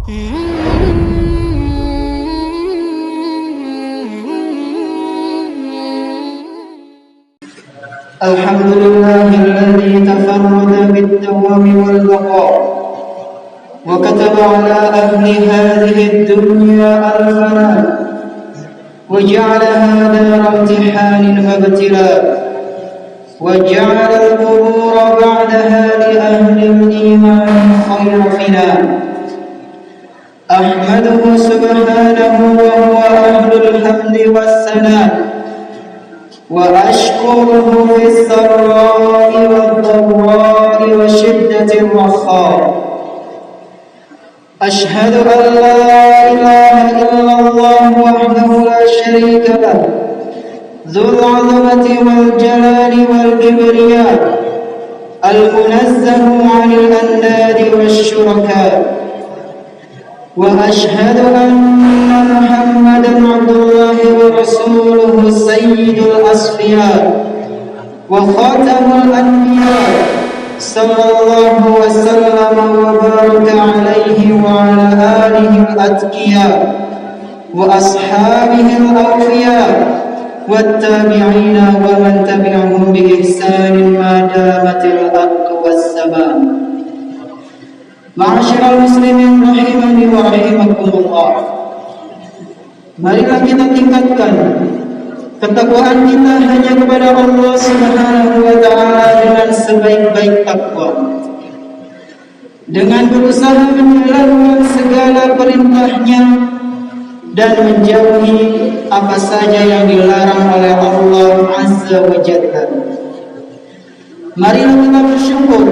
الحمد لله الذي تفرد بالدوام والبقاء وكتب على أهل هذه الدنيا الفناء وجعلها دار امتحان وابتلاء وجعل القبور بعدها لأهل الإيمان خير فناء أحمده سبحانه وهو أهل الحمد والثناء وأشكره في السراء والضراء وشدة الرخاء أشهد أن لا إله إلا الله وحده لا شريك له ذو العظمة والجلال والكبرياء المنزه عن الأنداد والشركاء وأشهد أن محمدا عبد الله ورسوله سيد الأصفياء وخاتم الأنبياء صلى الله وسلم وبارك عليه وعلى آله الأتقياء وأصحابه الأوفياء والتابعين ومن تبعهم بإحسان ما دامت الأرض والسماء. Ma'asyiral muslimin rahimani wa rahimakumullah. Marilah kita tingkatkan ketakwaan kita hanya kepada Allah Subhanahu wa taala dengan sebaik-baik takwa. Dengan berusaha menjalankan segala perintahnya dan menjauhi apa saja yang dilarang oleh Allah Azza wa Jalla. Marilah kita bersyukur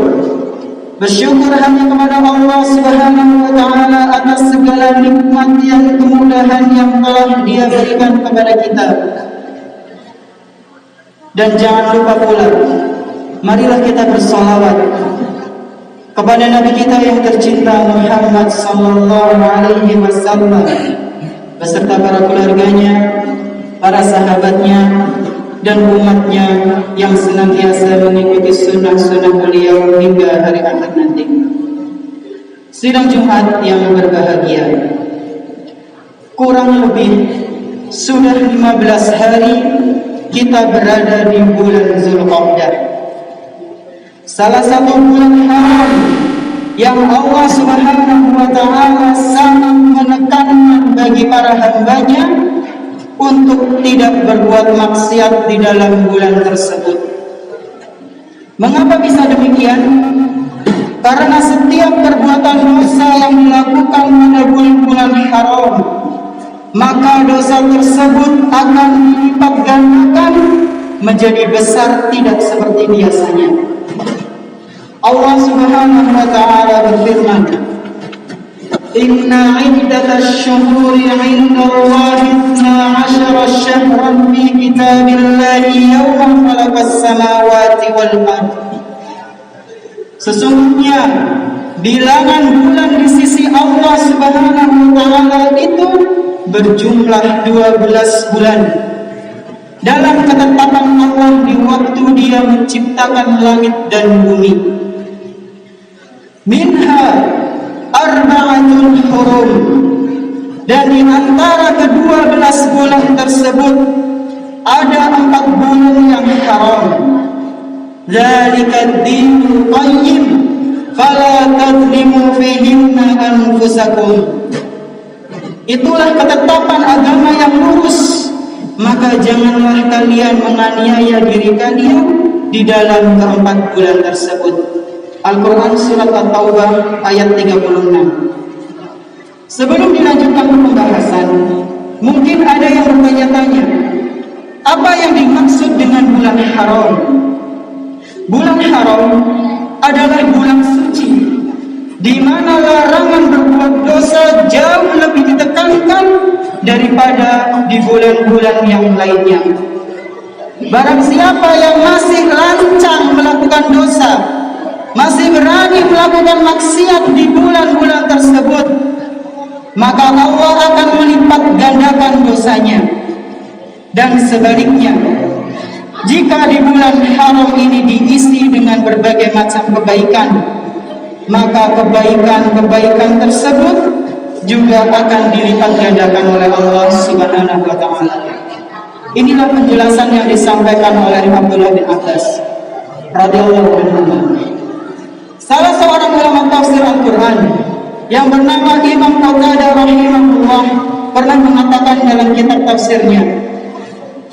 hanya kepada Allah Subhanahu wa taala atas segala nikmat yang kemudahan yang telah Dia berikan kepada kita. Dan jangan lupa pula, marilah kita bersolawat kepada Nabi kita yang tercinta Muhammad sallallahu alaihi wasallam beserta para keluarganya, para sahabatnya, dan umatnya yang senantiasa mengikuti sunnah-sunnah beliau hingga hari akhir nanti. Sidang Jumat yang berbahagia, kurang lebih sudah 15 hari kita berada di bulan Zulqa'dah, salah satu bulan haram yang Allah Subhanahu wa taala sangat menekankan bagi para hambanya untuk tidak berbuat maksiat di dalam bulan tersebut. Mengapa bisa demikian? Karena setiap perbuatan dosa yang dilakukan pada bulan-bulan haram, maka dosa tersebut akan dilipat gandakan menjadi besar, tidak seperti biasanya. Allah Subhanahu wa taala berfirman, Inna iddatash syuhuri 'indallahi 12 syahran fi kitabillahi yawma khalaqas samawati wal ardh. Sesungguhnya bilangan bulan di sisi Allah Subhanahu wa taala itu berjumlah 12 bulan dalam ketetapan Allah di waktu Dia menciptakan langit dan bumi. Minha arba'atul hurum, dan di antara ke-12 bulan tersebut ada 4 bulan yang haram. Dzalika ad-dinul qayyim fala tadlimu fihinna anfusakum. Itulah ketetapan agama yang lurus, maka janganlah kalian menganiaya diri kalian di dalam ke-4 bulan tersebut. Al-Quran Surat At-Taubah ayat 36. Sebelum dilanjutkan pembahasan, mungkin ada yang bertanya-tanya, apa yang dimaksud dengan bulan haram? Bulan haram adalah bulan suci, di mana larangan berbuat dosa jauh lebih ditekankan daripada di bulan-bulan yang lainnya. Barang siapa yang masih lancang melakukan dosa, masih berani melakukan maksiat di bulan-bulan tersebut, maka Allah akan melipat gandakan dosanya. Dan sebaliknya, jika di bulan haram ini diisi dengan berbagai macam kebaikan, maka kebaikan-kebaikan tersebut juga akan dilipat gandakan oleh Allah Subhanahu wa taala. Inilah penjelasan yang disampaikan oleh Abdullah bin Abbas radhiyallahu anhu. Salah seorang ulama tafsir Al-Qur'an yang bernama Imam Qatadah rahimahullah pernah mengatakan dalam kitab tafsirnya,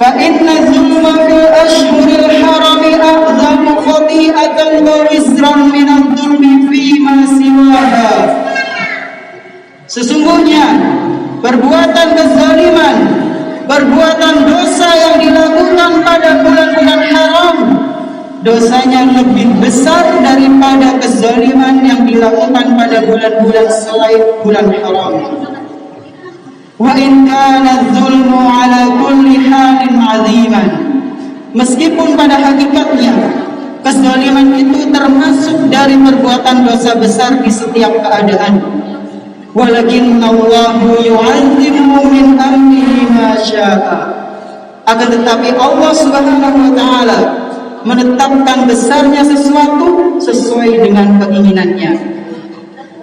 "Fa inna zulma fil ashhuril harami a'zamu khati'atan wa wizran min adh-dhulmi fi ma siwaha." Sesungguhnya perbuatan kezaliman, perbuatan dosa yang dilakukan pada bulan-bulan haram, dosanya lebih besar daripada kezaliman yang dilakukan pada bulan-bulan selain bulan haram. Wa in kana dzulmu ala kulli halin 'aziman. Meskipun pada hakikatnya kezaliman itu termasuk dari perbuatan dosa besar di setiap keadaan. Walakinnallahu yu'azzimu min amrihi ma syaa. Akan tetapi Allah Subhanahu wa taala menetapkan besarnya sesuatu sesuai dengan keinginannya.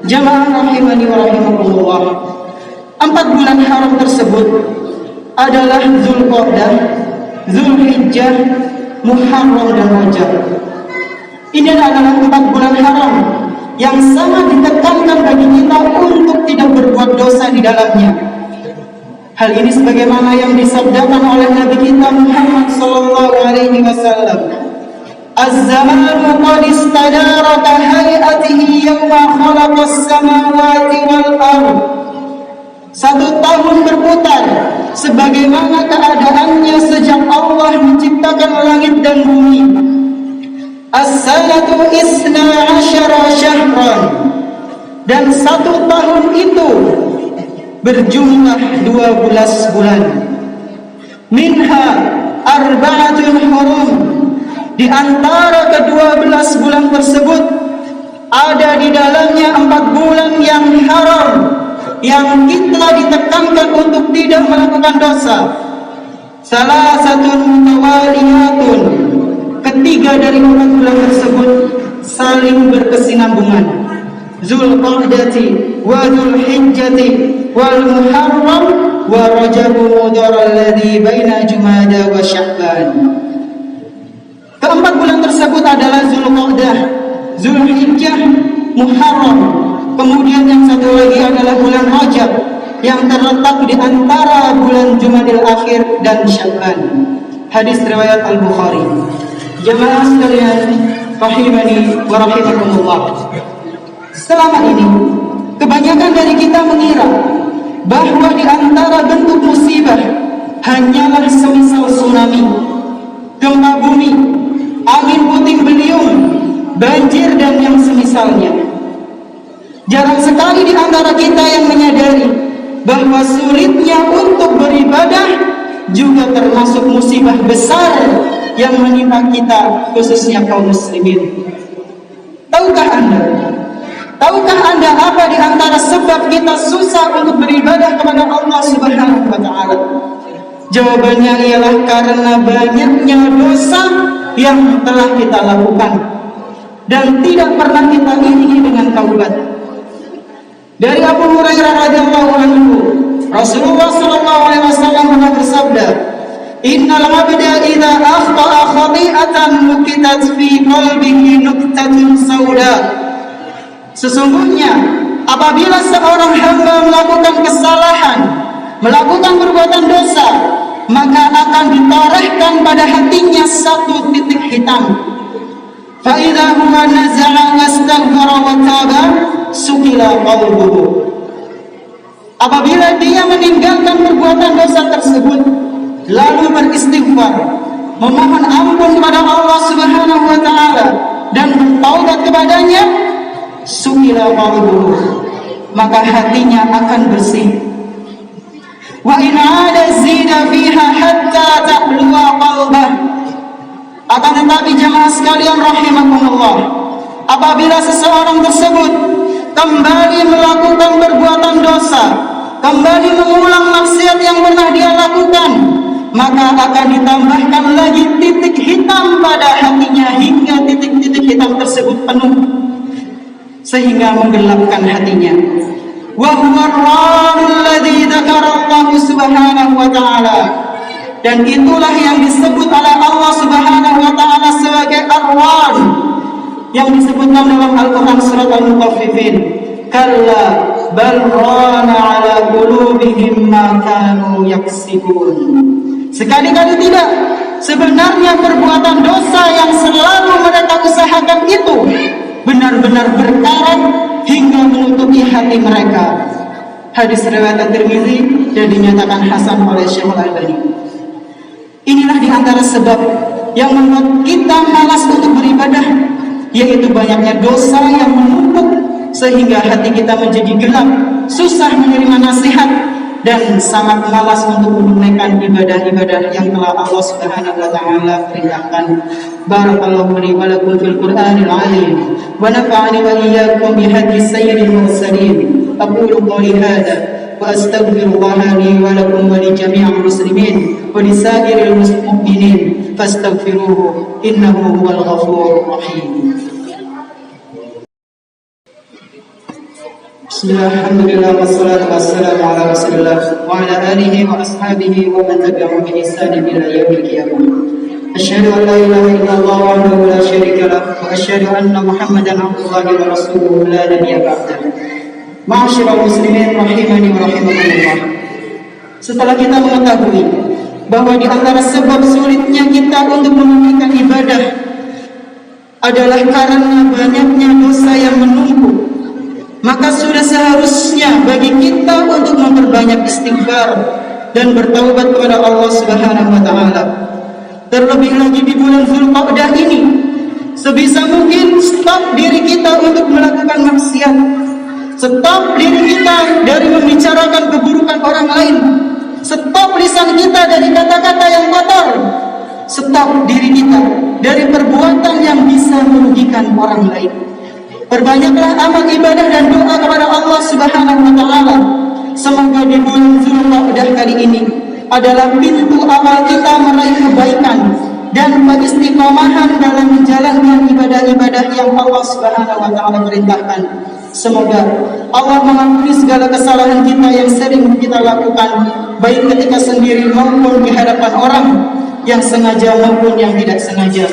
Jamaah rahimani wa rahimakumullah. 4 bulan haram tersebut adalah Zulqa'dah, Zulhijjah, Muharram dan Rajab. Ini adalah 4 bulan haram yang sangat ditekankan bagi kita untuk tidak berbuat dosa di dalamnya. Hal ini sebagaimana yang disabdakan oleh Nabi kita Muhammad sallallahu alaihi wasallam, "Az-zamanu qad istadara ka hay'atihi yawma khalaqas samawati wal ardh." 1 tahun berputar sebagaimana keadaannya sejak Allah menciptakan langit dan bumi. As-sanatu isna asyara syahran. Dan 1 tahun itu berjumlah 12 bulan. Minha arba'atun hurum. Di antara ke-12 bulan tersebut ada di dalamnya 4 bulan yang haram, yang kita ditekankan untuk tidak melakukan dosa. Salah satu mutawaliyatun. Ketiga dari 4 bulan tersebut saling berkesinambungan. Zulqa'dati wa Zulhijjati wal Muharram wa Rajab Mudhar alladhi baina Jumada wa Sya'ban. Keempat bulan tersebut adalah Zulqa'dah, Zulhijjah, Muharram. Kemudian yang satu lagi adalah bulan Rajab yang terletak di antara bulan Jumadil Akhir dan Sya'ban. Hadis riwayat Al-Bukhari. Jemaah sekalian rahimani wa rahimakumullah. Selama ini kebanyakan dari kita mengira bahwa di antara bentuk musibah hanyalah semisal tsunami, gempa bumi, angin puting beliung, banjir dan yang semisalnya. Jarang sekali di antara kita yang menyadari bahwa sulitnya untuk beribadah juga termasuk musibah besar yang menimpa kita, khususnya kaum muslimin. Tahukah Anda apa di antara sebab kita susah untuk beribadah kepada Allah Subhanahu wa taala? Jawabannya ialah karena banyaknya dosa yang telah kita lakukan dan tidak pernah kita iringi dengan taubat. Dari Abu Hurairah radhiyallahu anhu, Rasulullah sallallahu alaihi wasallam pernah bersabda, "Innal 'abda idza akhta'a khati'atan nukitat fi qalbihi nuktatun sauda." Sesungguhnya apabila seorang hamba melakukan kesalahan, melakukan perbuatan dosa, maka akan ditorehkan pada hatinya 1 titik hitam. Fa idza huwa naza'a wastaghfara wa taba sukila qalbuhu. Apabila dia meninggalkan perbuatan dosa tersebut lalu beristighfar, memohon ampun kepada Allah Subhanahu wa taala dan bertaubat kepadanya, sukila qalbuhu, maka hatinya akan bersih. Wa in 'ada zida fiha hatta ta'luwa qalbah. Akan tetapi jemaah sekalian rahimakumullah, apabila seseorang tersebut kembali melakukan perbuatan dosa, kembali mengulang maksiat yang pernah dia lakukan, maka akan ditambahkan lagi titik hitam pada hatinya hingga titik-titik hitam tersebut penuh sehingga menggelapkan hatinya. wa huwa ar-ranul ladzi dzakara Allah Subhanahu wa ta'ala. Dan itulah yang disebut oleh Allah Subhanahu wa ta'ala sebagai ar-ran, yang disebutkan dalam Al-Quran surat Al-Mutaffifin, kalla bal rana ala qulubihim ma kanu yaksibun. Sekali-kali tidak, sebenarnya perbuatan dosa yang selalu mereka usahakan itu benar-benar berkarat hingga menutupi hati mereka. Hadis riwayat At-Tirmidzi dan dinyatakan hasan oleh Syekh Al-Albani. Inilah di antara sebab yang membuat kita malas untuk beribadah, yaitu banyaknya dosa yang menumpuk sehingga hati kita menjadi gelap, susah menerima nasihat, dan sangat malas untuk menunaikan ibadah-ibadah yang telah Allah Subhanahu wa ta'ala perintahkan. Barakallahu li wa lakum fil Qur'anil 'azim wa nafa'ani wa iyyakum bi hadis sayyidil mursalin. Aqulu qawli hadza wa astaghfirullaha li wa lakum wa li jami'il muslimin wa li sa'iril mu'minin fastaghfiruhu innahu huwal ghafurur rahim. Bismillah, alhamdulillah, wassalatu wassalamu ala rasulillah wa ala alihi wa ashabihi wa man tabi'ahum bi ihsanin ila yaumil qiyamah. Asyhadu an la ilaha illallah wahdahu la syarika lah wa asyhadu anna Muhammadan abdullahi wa rasuluhu la nabiyya ba'dah. Ma'asyiral muslimin rahimani wa rahimakumullah. Setelah kita mengetahui bahwa di antara sebab sulitnya kita untuk menunaikan ibadah adalah karena banyaknya dosa yang menumpuk, maka sudah seharusnya bagi kita untuk memperbanyak istighfar dan bertaubat kepada Allah Subhanahu wa ta'ala. Terlebih lagi di bulan Dzulqa'dah ini, sebisa mungkin stop diri kita untuk melakukan maksiat, stop diri kita dari membicarakan keburukan orang lain, stop lisan kita dari kata-kata yang kotor, stop diri kita dari perbuatan yang bisa merugikan orang lain. Perbanyaklah amal ibadah dan doa kepada Allah Subhanahu wa ta'ala. Semoga di bulan Dzulqa'dah kali ini adalah pintu awal kita meraih kebaikan dan beristiqomahan dalam menjalankan ibadah-ibadah yang Allah Subhanahu wa ta'ala perintahkan. Semoga Allah mengampuni segala kesalahan kita yang sering kita lakukan, baik ketika sendiri maupun di hadapan orang, yang sengaja maupun yang tidak sengaja.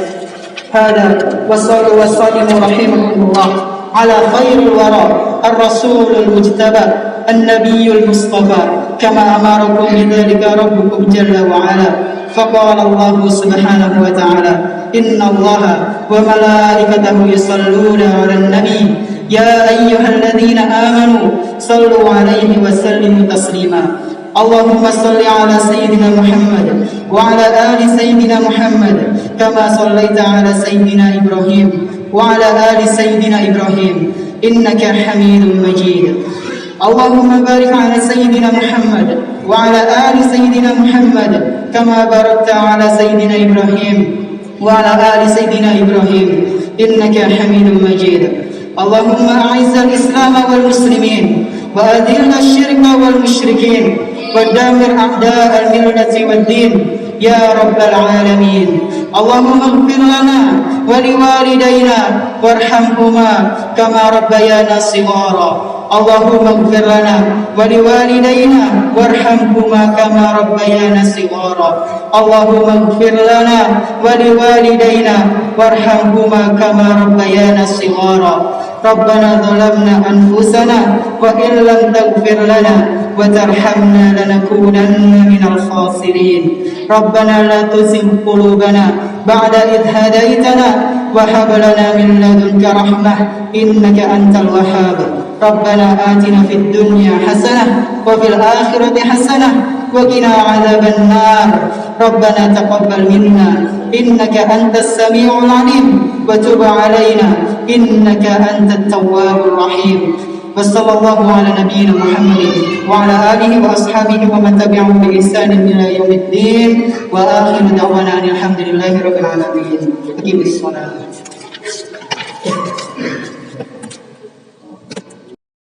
Hada wassallu wasallimu rahimakumullah ala khairil wara ar-rasulul mujtaba an-nabiyul mustafa kama amarakum bidzalika rabbukum jalla wa ala. Faqala Allah subhanahu wa ta'ala, inna Allaha wa malaikatahu yusalluna 'alan nabi ya ayyuhalladzina amanu sallu 'alaihi wa sallimu taslima. Allahumma salli ala Sayyidina Muhammad wa ala ali Sayyidina Muhammad kama sallaita ala Sayyidina Ibrahim wa ala ali Sayyidina Ibrahim innaka Hamidum Majid. Allahumma barik ala Sayyidina Muhammad wa ala ali Sayyidina Muhammad kama barakta ala Sayyidina Ibrahim wa ala ali Sayyidina Ibrahim innaka Hamidum Majid. Allahumma a'izzal Islam wal muslimin wa adhillal syirka wal musyrikin ودمر أعداء الملة والدين يا رب العالمين. اللهم اغفر لنا ولوالدينا وارحمهما كما ربيانا صغارا. اللهم اغفر لنا ولوالدينا وارحمهما كما ربيانا صغارا. اللهم اغفر لنا ولوالدينا وارحمهما كما ربيانا صغارا. ربنا ظلمنا أنفسنا وإن لم تغفر لنا وترحمنا لنكونن من الخاسرين. ربنا لا تزغ قلوبنا بعد إذ هديتنا وهب لنا من لدنك رحمة إنك أنت الوهاب. ربنا آتنا في الدنيا حسنة وفي الآخرة حسنة وقنا عذاب النار. ربنا تقبل منا إنك أنت السميع العليم وتب علينا إنك أنت التواب الرحيم. وصلى الله على نبينا محمد وعلى آله وأصحابه ومن تبعهم بإحسان إلى يوم الدين. وآخر دعوانا الحمد لله رب العالمين. أقيموا الصلاة.